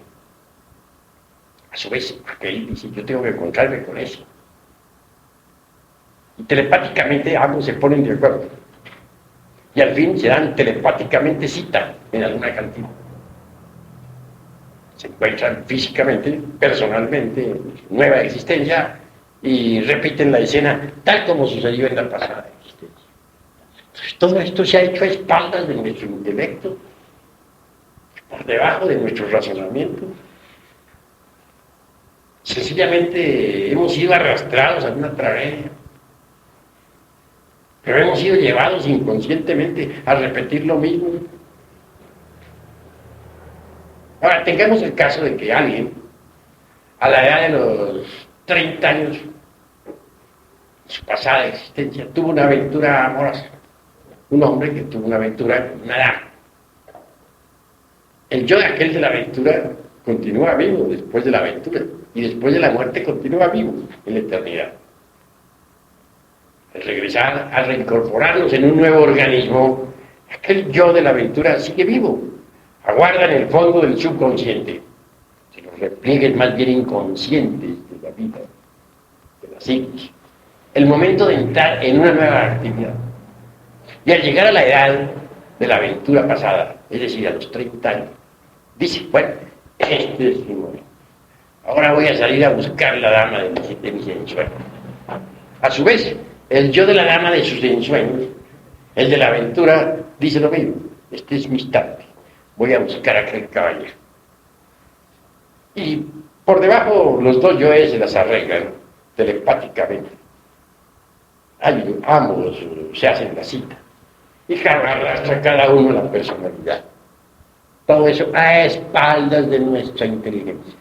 A su vez, aquel dice, yo tengo que encontrarme con eso. Y telepáticamente ambos se ponen de acuerdo. Y al fin se dan telepáticamente cita en alguna cantina. Se encuentran físicamente, personalmente, en su nueva existencia, y repiten la escena tal como sucedió en la pasada existencia. Entonces, todo esto se ha hecho a espaldas de nuestro intelecto, por debajo de nuestro razonamiento. Sencillamente hemos sido arrastrados a una tragedia, pero hemos sido llevados inconscientemente a repetir lo mismo. Ahora, tengamos el caso de que alguien, a la edad de los 30 años, en su pasada existencia, tuvo una aventura amorosa. Un hombre que tuvo una aventura con una dama. El yo de aquel de la aventura continúa vivo después de la aventura, y después de la muerte continúa vivo en la eternidad. Al regresar, al reincorporarnos en un nuevo organismo, aquel yo de la aventura sigue vivo, aguarda en el fondo del subconsciente, de los repliegues más bien inconscientes de la vida, de la psiquis, el momento de entrar en una nueva actividad. Y al llegar a la edad de la aventura pasada, es decir, a los 30 años, dice, bueno, este es mi momento. Ahora voy a salir a buscar la dama de mis ensueños. A su vez, el yo de la dama de sus ensueños, el de la aventura, dice lo mismo. Este es mi instante. Voy a buscar a aquel caballero. Y por debajo los dos yoes se las arreglan telepáticamente. Ambos se hacen la cita. Y arrastra cada uno la personalidad. Todo eso a espaldas de nuestra inteligencia.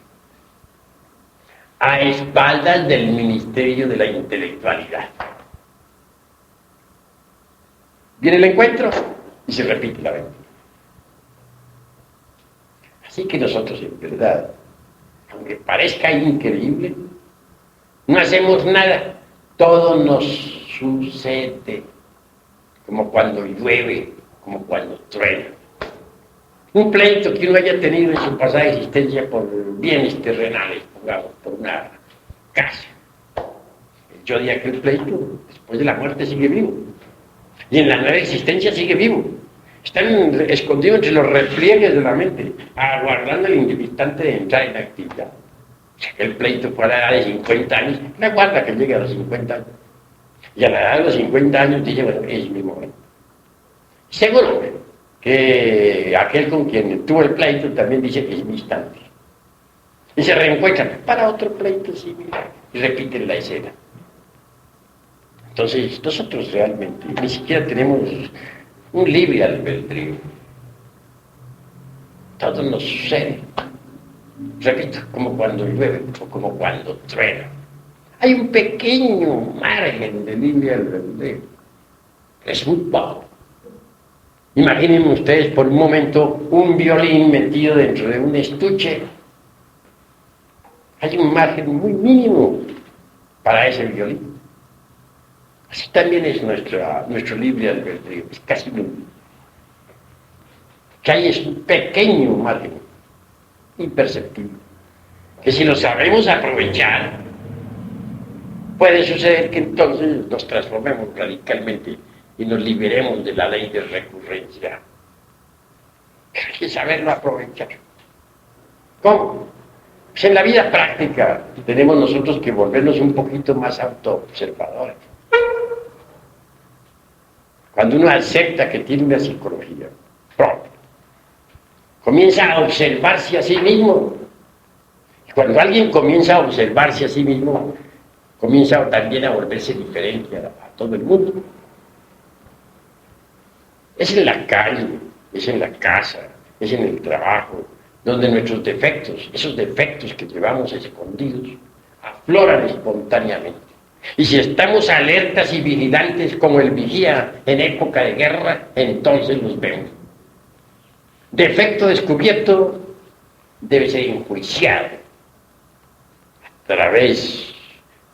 A espaldas del ministerio de la intelectualidad. Viene el encuentro y se repite la aventura. Así que nosotros, en verdad, aunque parezca increíble, no hacemos nada. Todo nos sucede, como cuando llueve, como cuando truena. Un pleito que uno haya tenido en su pasada existencia por bienes terrenales, pongamos, por una casa. El yo de aquel pleito, después de la muerte, sigue vivo. Y en la nueva existencia sigue vivo. Están escondidos entre los repliegues de la mente, aguardando el instante de entrar en actividad. Si aquel pleito fue a la edad de 50 años, no aguarda que llegue a los 50 años. Y a la edad de los 50 años dice, bueno, es mi momento. Seguro que aquel con quien tuvo el pleito también dice que es mi instante. Y se reencuentran para otro pleito similar y repiten la escena. Entonces, nosotros realmente ni siquiera tenemos un libre albedrío. Todo nos sucede. Repito, como cuando llueve o como cuando truena. Hay un pequeño margen de libre albedrío. Es muy poco. Imaginen ustedes por un momento un violín metido dentro de un estuche. Hay un margen muy mínimo para ese violín. Así también es nuestro libre albedrío, es casi nulo. Que hay es un pequeño margen, imperceptible, que si lo sabemos aprovechar, puede suceder que entonces nos transformemos radicalmente y nos liberemos de la ley de recurrencia. Hay que saberlo aprovechar. ¿Cómo? Pues en la vida práctica tenemos nosotros que volvernos un poquito más autoobservadores. Cuando uno acepta que tiene una psicología propia, comienza a observarse a sí mismo. Y cuando alguien comienza a observarse a sí mismo, comienza también a volverse diferente a todo el mundo. Es en la calle, es en la casa, es en el trabajo, donde nuestros defectos, esos defectos que llevamos escondidos, afloran espontáneamente. Y si estamos alertas y vigilantes como el vigía en época de guerra, entonces los vemos. Defecto descubierto debe ser enjuiciado a través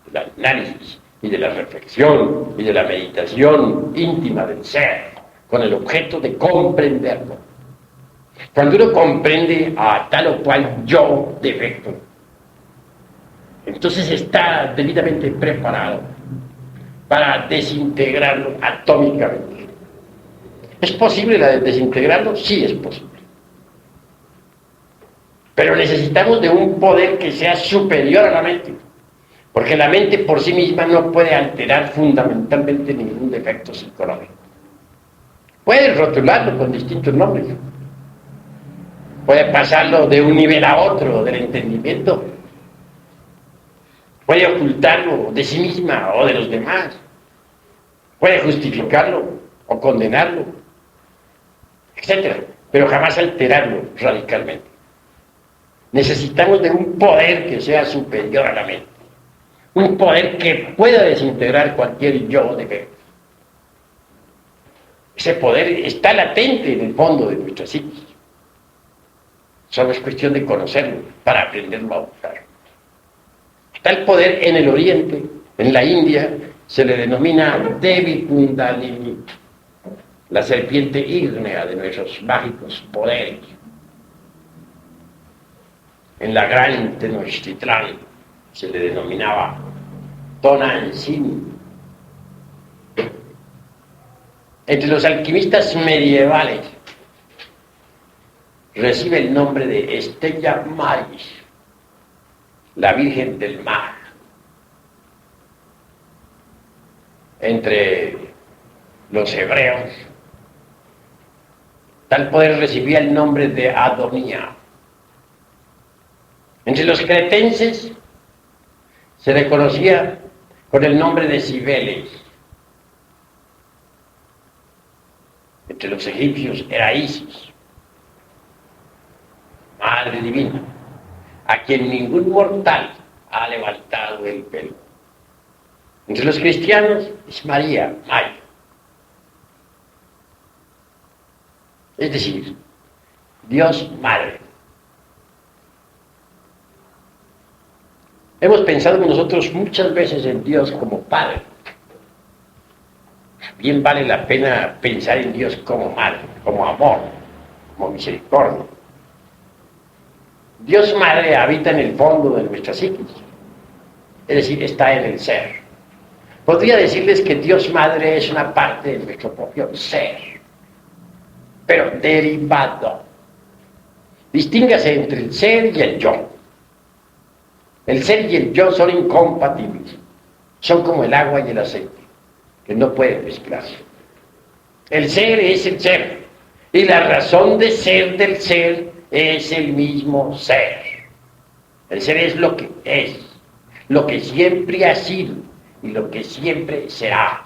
del análisis y de la reflexión y de la meditación íntima del ser, con el objeto de comprenderlo. Cuando uno comprende a tal o cual yo defecto, entonces está debidamente preparado para desintegrarlo atómicamente. ¿Es posible la de desintegrarlo? Sí, es posible. Pero necesitamos de un poder que sea superior a la mente, porque la mente por sí misma no puede alterar fundamentalmente ningún defecto psicológico. Puede rotularlo con distintos nombres, puede pasarlo de un nivel a otro del entendimiento, puede ocultarlo de sí misma o de los demás, puede justificarlo o condenarlo, etc., pero jamás alterarlo radicalmente. Necesitamos de un poder que sea superior a la mente, un poder que pueda desintegrar cualquier yo defecto. Ese poder está latente en el fondo de nuestra psiquis. Solo es cuestión de conocerlo para aprenderlo a usar. Está el poder en el Oriente, en la India, se le denomina Devi Kundalini, la serpiente ígnea de nuestros mágicos poderes. En la gran Tenochtitlán se le denominaba Tonantzin. Entre los alquimistas medievales recibe el nombre de Stella Maris, la Virgen del Mar. Entre los hebreos, tal poder recibía el nombre de Adonía. Entre los cretenses se le conocía con el nombre de Cibeles. Entre los egipcios era Isis, Madre Divina, a quien ningún mortal ha levantado el pelo. Entre los cristianos es María, Maya. Es decir, Dios Madre. Hemos pensado nosotros muchas veces en Dios como Padre. Bien vale la pena pensar en Dios como Madre, como amor, como misericordia. Dios Madre habita en el fondo de nuestra psiquis, es decir, está en el ser. Podría decirles que Dios Madre es una parte de nuestro propio ser, pero derivado. Distíngase entre el ser y el yo. El ser y el yo son incompatibles, son como el agua y el aceite, que no pueden mezclarse. El ser es el ser, y la razón de ser del ser es el mismo ser. El ser es lo que siempre ha sido y lo que siempre será.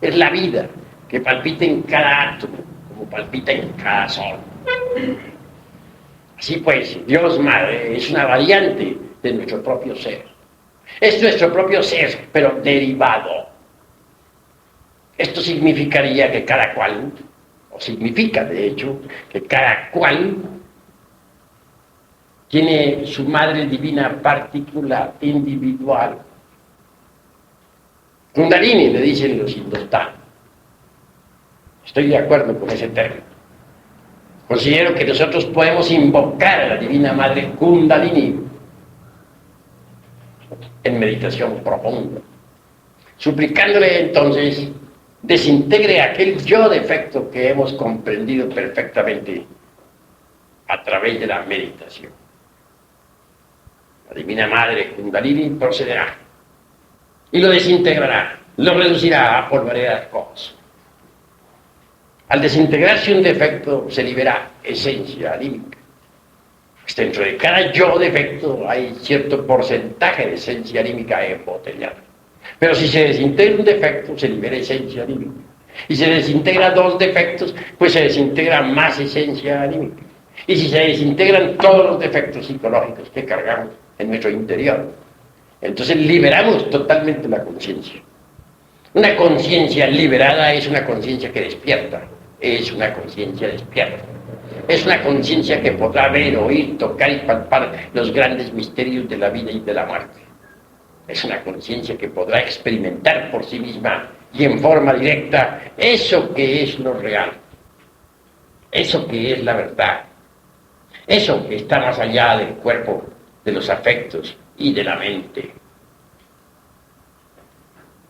Es la vida que palpita en cada átomo, como palpita en cada sol. Así pues, Dios Madre es una variante de nuestro propio ser. Es nuestro propio ser, pero derivado. Esto significaría que cada cual, o significa de hecho, que cada cual tiene su madre divina particular, individual. Kundalini, le dicen los hindustanos. Estoy de acuerdo con ese término. Considero que nosotros podemos invocar a la Divina Madre Kundalini en meditación profunda, suplicándole entonces desintegre aquel yo defecto que hemos comprendido perfectamente a través de la meditación. La Divina Madre Kundalini procederá y lo desintegrará, lo reducirá a polvareda de cosas. Al desintegrarse un defecto se libera esencia anímica. Pues dentro de cada yo defecto hay cierto porcentaje de esencia anímica embotellada. Pero si se desintegra un defecto, se libera esencia anímica. Y si se desintegra dos defectos, pues se desintegra más esencia anímica. Y si se desintegran todos los defectos psicológicos que cargamos en nuestro interior, entonces liberamos totalmente la conciencia. Una conciencia liberada es una conciencia que despierta, es una conciencia despierta. Es una conciencia que podrá ver, oír, tocar y palpar los grandes misterios de la vida y de la muerte. Es una conciencia que podrá experimentar por sí misma y en forma directa eso que es lo real, eso que es la verdad, eso que está más allá del cuerpo, de los afectos y de la mente.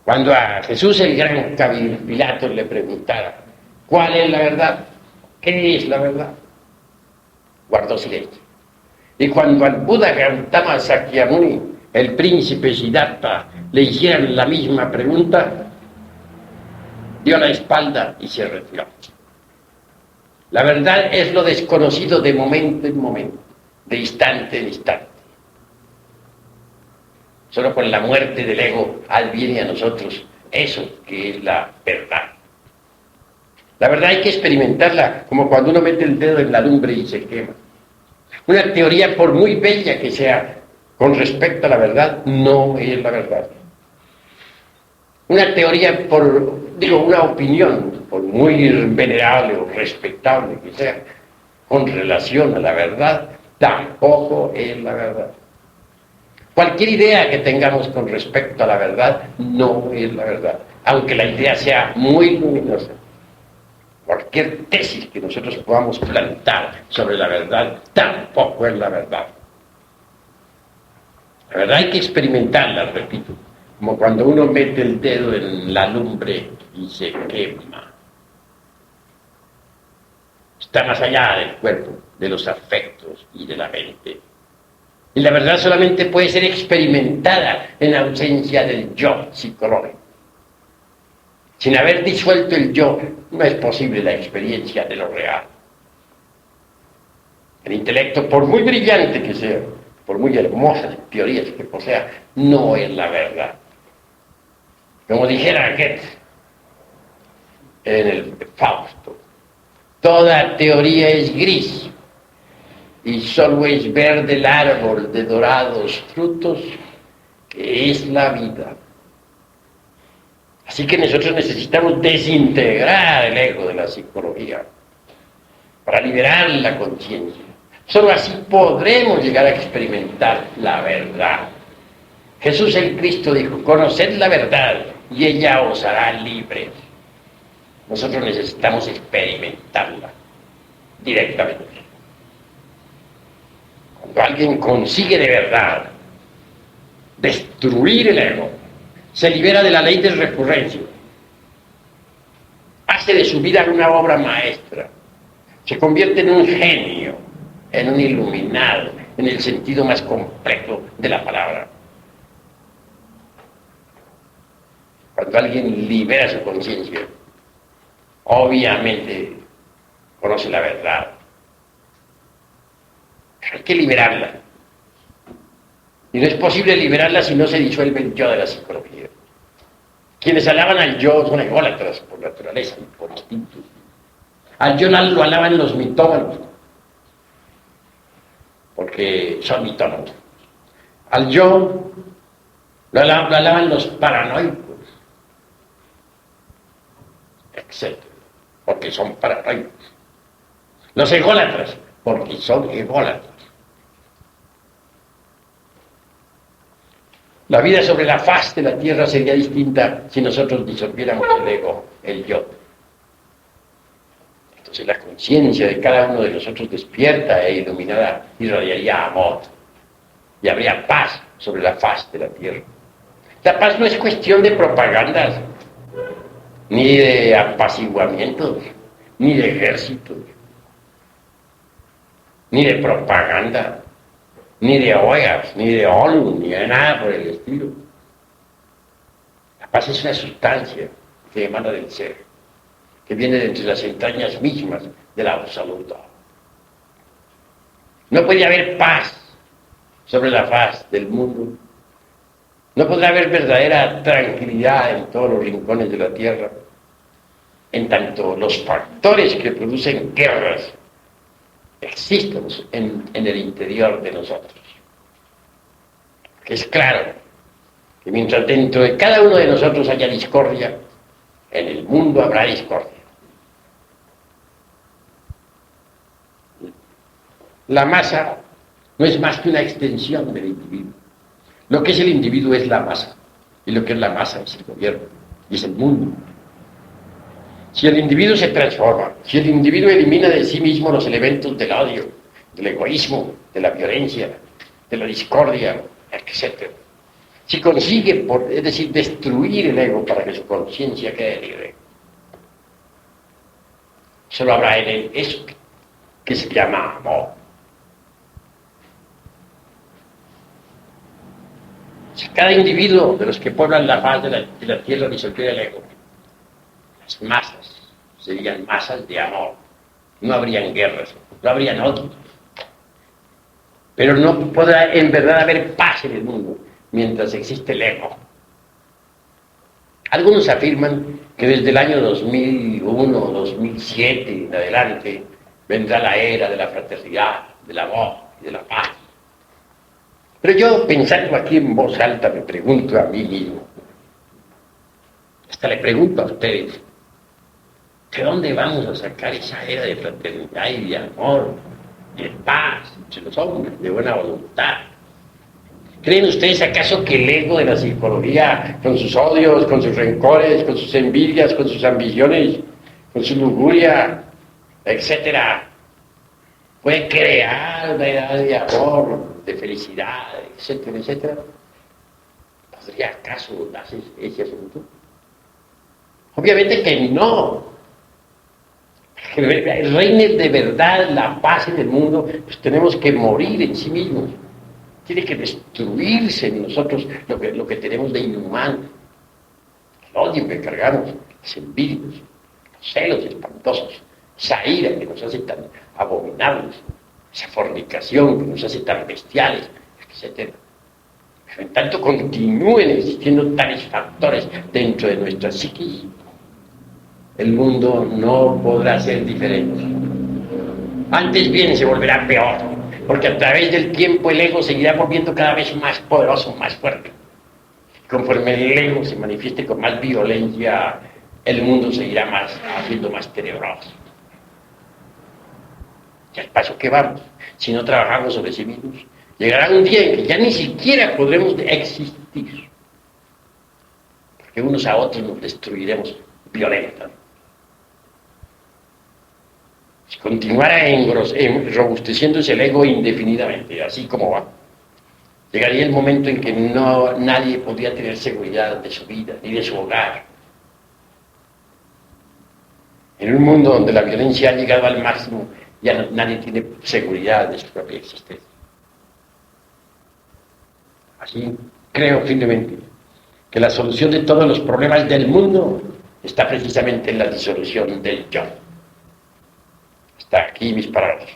Cuando a Jesús el gran Pilato le preguntara, ¿cuál es la verdad? ¿Qué es la verdad? Guardó silencio. Y cuando al Buda Gautama Sakyamuni, el príncipe Siddhartha, le hicieran la misma pregunta, dio la espalda y se retiró. La verdad es lo desconocido de momento en momento, de instante en instante. Solo con la muerte del ego adviene a nosotros eso que es la verdad. La verdad hay que experimentarla como cuando uno mete el dedo en la lumbre y se quema. Una teoría, por muy bella que sea con respecto a la verdad, no es la verdad. Una teoría, una opinión, por muy venerable o respetable que sea, con relación a la verdad, tampoco es la verdad. Cualquier idea que tengamos con respecto a la verdad no es la verdad, aunque la idea sea muy luminosa. Cualquier tesis que nosotros podamos plantar sobre la verdad tampoco es la verdad. La verdad hay que experimentarla, repito, como cuando uno mete el dedo en la lumbre y se quema. Está más allá del cuerpo, de los afectos y de la mente. Y la verdad solamente puede ser experimentada en ausencia del yo psicológico. Sin haber disuelto el yo, no es posible la experiencia de lo real. El intelecto, por muy brillante que sea, por muy hermosas teorías que posea, no es la verdad. Como dijera Goethe en el Fausto, toda teoría es gris, y solo es verde el árbol de dorados frutos que es la vida. Así que nosotros necesitamos desintegrar el ego de la psicología para liberar la conciencia. Solo así podremos llegar a experimentar la verdad. Jesús el Cristo dijo, conoced la verdad y ella os hará libres. Nosotros necesitamos experimentarla directamente. Cuando alguien consigue de verdad destruir el ego, se libera de la ley de recurrencia, hace de su vida una obra maestra, se convierte en un genio, en un iluminado, en el sentido más completo de la palabra. Cuando alguien libera su conciencia, obviamente conoce la verdad. Hay que liberarla. Y no es posible liberarla si no se disuelve el yo de la psicología. Quienes alaban al yo son ególatras por naturaleza y por instinto. Al yo lo alaban los mitómanos, porque son mitómanos. Al yo lo alaban los paranoicos, etc., porque son paranoicos. Los ególatras, porque son ególatras. La vida sobre la faz de la tierra sería distinta si nosotros disolviéramos el ego, el yo. Entonces la conciencia de cada uno de nosotros despierta e iluminada irradiaría amor. Y habría paz sobre la faz de la tierra. La paz no es cuestión de propagandas, ni de apaciguamientos, ni de ejércitos, ni de propaganda, ni de OEAs, ni de ONU, ni de nada por el estilo. La paz es una sustancia que emana del ser, que viene de entre las entrañas mismas del absoluto. No puede haber paz sobre la faz del mundo. No podrá haber verdadera tranquilidad en todos los rincones de la tierra, en tanto los factores que producen guerras existen en el interior de nosotros. Es claro que mientras dentro de cada uno de nosotros haya discordia, en el mundo habrá discordia. La masa no es más que una extensión del individuo. Lo que es el individuo es la masa, y lo que es la masa es el gobierno, y es el mundo. Si el individuo se transforma, si el individuo elimina de sí mismo los elementos del odio, del egoísmo, de la violencia, de la discordia, etc. Si consigue, es decir, destruir el ego para que su conciencia quede libre, solo habrá en él eso que se llama amor. Si cada individuo de los que pueblan la faz de la tierra disolviera el ego, las masas serían masas de amor. No habrían guerras, no habrían odios. Pero no podrá en verdad haber paz en el mundo mientras existe el ego. Algunos afirman que desde el año 2001, 2007 en adelante vendrá la era de la fraternidad, del amor y de la paz. Pero yo, pensando aquí en voz alta, me pregunto a mí mismo, hasta le pregunto a ustedes, ¿de dónde vamos a sacar esa era de fraternidad y de amor, de paz entre los hombres, de buena voluntad? ¿Creen ustedes acaso que el ego de la psicología, con sus odios, con sus rencores, con sus envidias, con sus ambiciones, con su lujuria, etcétera, puede crear una edad de amor, de felicidad, etcétera, etcétera? ¿Podría acaso darse ese asunto? Obviamente que no. Que reine de verdad la paz en el mundo, pues tenemos que morir en sí mismos. Tiene que destruirse en nosotros lo que tenemos de inhumano. El odio que cargamos, las envidias, los celos espantosos, esa ira que nos hace tan abominables, esa fornicación que nos hace tan bestiales, etc. Pero en tanto continúen existiendo tales factores dentro de nuestra psiquis, el mundo no podrá ser diferente. Antes bien se volverá peor, porque a través del tiempo el ego seguirá volviendo cada vez más poderoso, más fuerte. Conforme el ego se manifieste con más violencia, el mundo seguirá haciendo más tenebroso. Y al paso que vamos, si no trabajamos sobre sí mismos, llegará un día en que ya ni siquiera podremos existir, porque unos a otros nos destruiremos violentamente. Si continuara robusteciéndose el ego indefinidamente, así como va, llegaría el momento en que nadie podría tener seguridad de su vida, ni de su hogar. En un mundo donde la violencia ha llegado al máximo, ya nadie tiene seguridad de su propia existencia. Así creo firmemente que la solución de todos los problemas del mundo está precisamente en la disolución del yo. Hasta aquí mis palabras.